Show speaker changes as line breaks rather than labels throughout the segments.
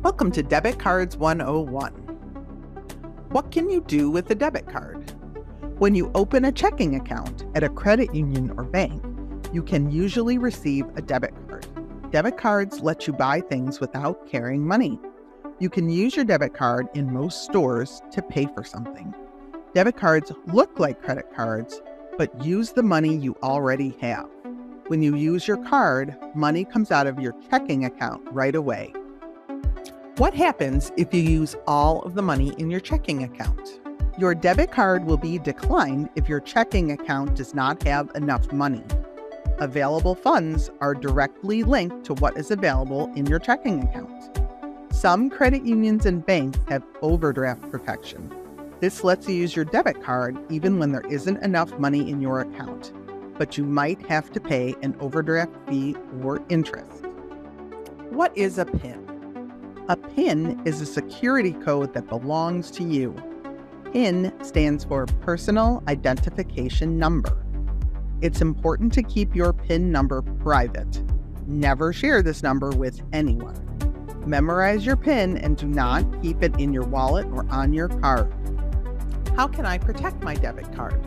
Welcome to Debit Cards 101. What can you do with a debit card? When you open a checking account at a credit union or bank, you can usually receive a debit card. Debit cards let you buy things without carrying money. You can use your debit card in most stores to pay for something. Debit cards look like credit cards, but use the money you already have. When you use your card, money comes out of your checking account right away. What happens if you use all of the money in your checking account? Your debit card will be declined if your checking account does not have enough money. Available funds are directly linked to what is available in your checking account. Some credit unions and banks have overdraft protection. This lets you use your debit card even when there isn't enough money in your account, but you might have to pay an overdraft fee or interest. What is a PIN? A PIN is a security code that belongs to you. PIN stands for Personal Identification Number. It's important to keep your PIN number private. Never share this number with anyone. Memorize your PIN and do not keep it in your wallet or on your card. How can I protect my debit card?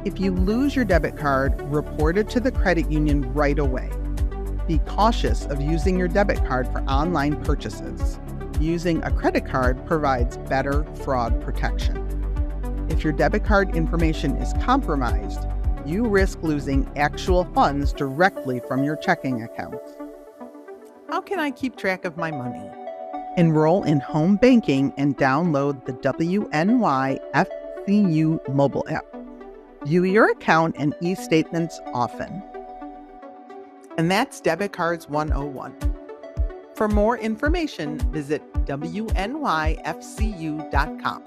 If you lose your debit card, report it to the credit union right away. Be cautious of using your debit card for online purchases. Using a credit card provides better fraud protection. If your debit card information is compromised, you risk losing actual funds directly from your checking account. How can I keep track of my money? Enroll in home banking and download the WNY FCU mobile app. View your account and e-statements often. And that's Debit Cards 101. For more information, visit WNYFCU.com.